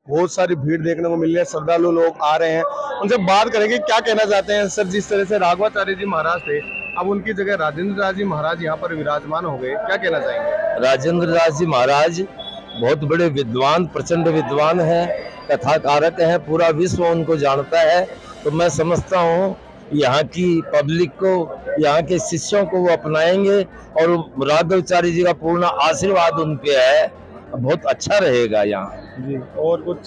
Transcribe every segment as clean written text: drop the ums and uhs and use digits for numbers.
बहुत सारी भीड़ देखने को मिल रही है, श्रद्धालु लोग आ रहे हैं। उनसे बात करेंगे क्या कहना चाहते हैं सर। जिस तरह से राघवाचार्य जी महाराज थे, अब उनकी जगह राजेंद्र दास जी महाराज यहाँ पर विराजमान हो गए, क्या कहना चाहेंगे? राजेंद्र दास जी महाराज बहुत बड़े विद्वान, प्रचंड विद्वान हैं, कथाकारक हैं, पूरा विश्व उनको जानता है। तो मैं समझता हूँ यहाँ की पब्लिक को, यहाँ के शिष्यों को वो अपनाएंगे और राघवाचार्य जी का पूर्ण आशीर्वाद उन पे है, बहुत अच्छा रहेगा यहाँ जी। और कुछ?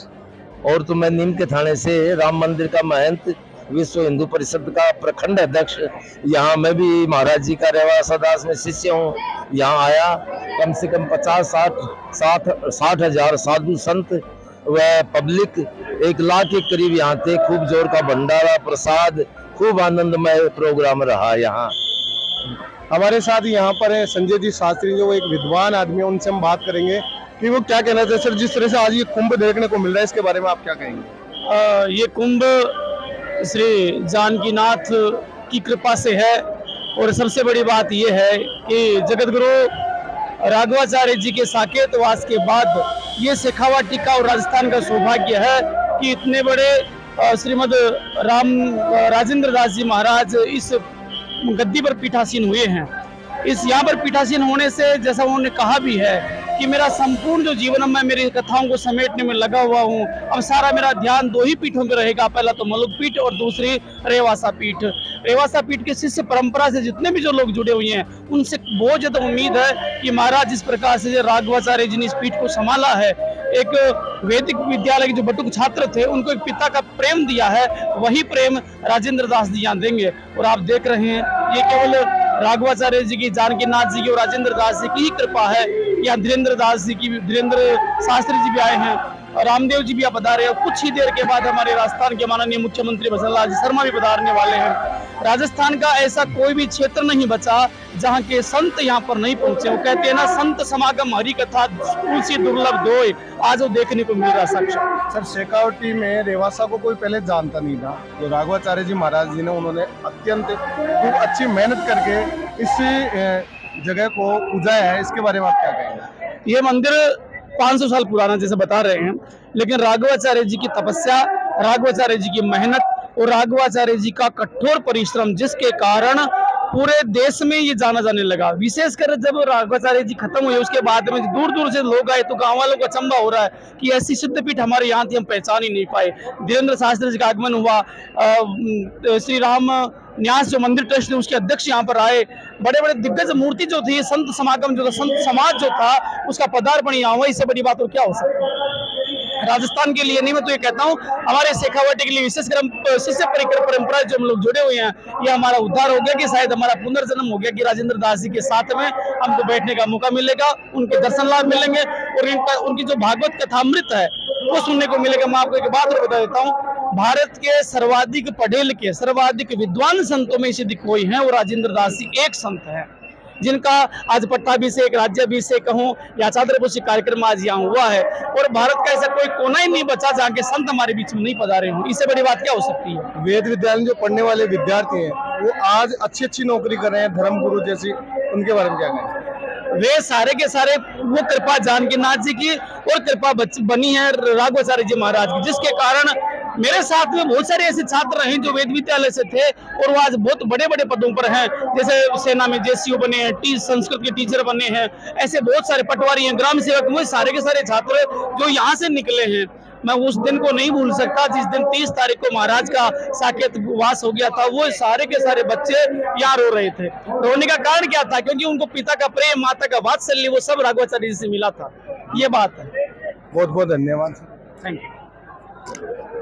और तो मैं नीम के थाने से राम मंदिर का महंत, विश्व हिंदू परिषद का प्रखंड अध्यक्ष, यहाँ मैं भी महाराज जी का रेवासा दास में शिष्य हूँ। यहाँ आया कम से कम 50-60 हजार साधु संत व पब्लिक 1 लाख के करीब यहाँ थे। खूब जोर का भंडारा, प्रसाद, खूब आनंदमय प्रोग्राम रहा यहाँ। हमारे साथ यहाँ पर है संजय जी शास्त्री, जो एक विद्वान आदमी है। उनसे हम बात करेंगे कि वो क्या कहना चाहते हैं। सर, जिस तरह से आज ये कुंभ देखने को मिल रहा है, इसके बारे में आप क्या कहेंगे? ये कुंभ श्री जानकीनाथ की कृपा से है, और सबसे बड़ी बात यह है कि जगत गुरु राघवाचार्य जी के साकेतवास के बाद ये शेखावाटी का और राजस्थान का सौभाग्य है कि इतने बड़े श्रीमद राजेंद्र दास जी महाराज इस गद्दी पर पीठासीन हुए हैं। इस यहाँ पर पीठासीन होने से, जैसा उन्होंने कहा भी है कि मेरा संपूर्ण जो जीवन मैं मेरी कथाओं को समेटने में लगा हुआ हूँ, अब सारा मेरा ध्यान 2 ही पीठों पे रहेगा, पहला तो मलुक पीठ और दूसरी रेवासा पीठ। रेवासा पीठ के शिष्य परंपरा से जितने भी जो लोग जुड़े हुए हैं, उनसे बहुत ज्यादा उम्मीद है कि महाराज जिस प्रकार से राघवाचार्य जी ने इस पीठ को संभाला है, एक वैदिक विद्यालय के जो बटुक छात्र थे उनको एक पिता का प्रेम दिया है, वही प्रेम राजेंद्र दास जी यहाँ देंगे। और आप देख रहे हैं ये केवल राघवाचार्य जी की, जानकीनाथ जी की और राजेंद्र दास जी की ही कृपा है। यहाँ धीरेन्द्र दास जी की, धीरेन्द्र शास्त्री जी भी आए हैं और रामदेव जी भी आप बता रहे हैं। कुछ ही देर के बाद हमारे राजस्थान के माननीय मुख्यमंत्री भजन लाल जी शर्मा भी पधारने वाले हैं। राजस्थान का ऐसा कोई भी क्षेत्र नहीं बचा जहाँ के संत यहाँ पर नहीं पहुंचे। वो कहते हैं ना, संत समागम हरि कथा तुलसी दुर्लभ दोय, आज वो देखने को मिल रहा साक्षात। सर, शेखावटी में रेवासा को कोई पहले जानता नहीं था। जो राघवाचार्य जी महाराज जी ने, उन्होंने अत्यंत खूब अच्छी मेहनत करके इस जगह को उजाया है, इसके बारे में आप क्या कहेंगे? ये मंदिर 500 साल पुराना जैसे बता रहे हैं, लेकिन राघवाचार्य जी की तपस्या, राघवाचार्य जी की मेहनत और राघवाचार्य जी का कठोर परिश्रम, जिसके कारण पूरे देश में ये जाना जाने लगा। विशेषकर जब राघवाचार्य जी खत्म हुए उसके बाद में दूर दूर से लोग आए, तो गांव वालों को अचंभा हो रहा है कि ऐसी सिद्धपीठ हमारे यहाँ थी, हम पहचान ही नहीं पाए। धीरेन्द्र शास्त्री जी का आगमन हुआ, श्री राम न्यास जो मंदिर ट्रस्ट है उसके अध्यक्ष यहाँ पर आए, बड़े बड़े दिग्गज मूर्ति जो थी, संत समागम जो था, संत समाज जो था, उसका पदार्पण यहाँ हुआ। इससे बड़ी बात और क्या हो सकती है? राजस्थान के लिए नहीं, मैं तो ये कहता हूँ हमारे शेखावाटी के लिए, विशेषकर शिष्य परिकर परंपरा जो हम लोग जुड़े हुए हैं, ये हमारा उद्धार हो गया कि शायद हमारा पुनर्जन्म हो गया कि राजेंद्र दास जी के साथ में हमको बैठने का मौका मिलेगा, उनके दर्शन लाभ मिलेंगे और उनकी जो भागवत कथामृत है वो सुनने को मिलेगा। मैं आपको एक बात और बता देता हूँ, भारत के सर्वाधिक पढ़े लिखे, सर्वाधिक विद्वान संतों में यदि कोई है, वो राजेंद्र दास जी एक संत है, जिनका आज पट्टाभिषेक, राज्याभिषेक कहूँ या चादरपोशी कार्यक्रम आज यहाँ हुआ है। और भारत का ऐसा कोई कोना ही नहीं बचा जहाँ के संत हमारे बीच में नहीं पधारे हों। इससे बड़ी बात क्या हो सकती है? वेद विद्यालय जो पढ़ने वाले विद्यार्थी हैं, वो आज अच्छी नौकरी कर रहे हैं, धर्मगुरु जैसी, उनके बारे में क्या कहें? वे सारे के सारे वो कृपा जानकीनाथ जी की और कृपा बनी है राघवाचार्य जी महाराज की, जिसके कारण मेरे साथ में बहुत सारे ऐसे छात्र हैं जो वेद विद्यालय से थे और वो आज बहुत बड़े बड़े पदों पर हैं। जैसे सेना में जेसीओ बने हैं, संस्कृत के टीचर बने हैं, ऐसे बहुत सारे पटवारी हैं, ग्राम सेवक, वो सारे के सारे छात्र जो यहाँ से निकले हैं। मैं उस दिन को नहीं भूल सकता जिस दिन 30 तारीख को महाराज का साकेतवास हो गया था। वो सारे के सारे बच्चे यहाँ रो रहे थे। रोने का कारण क्या था? क्योंकि उनको पिता का प्रेम, माता का वात्सल्य, वो सब राघवाचार्य जी से मिला था। ये बात है। बहुत बहुत धन्यवाद। Thank you.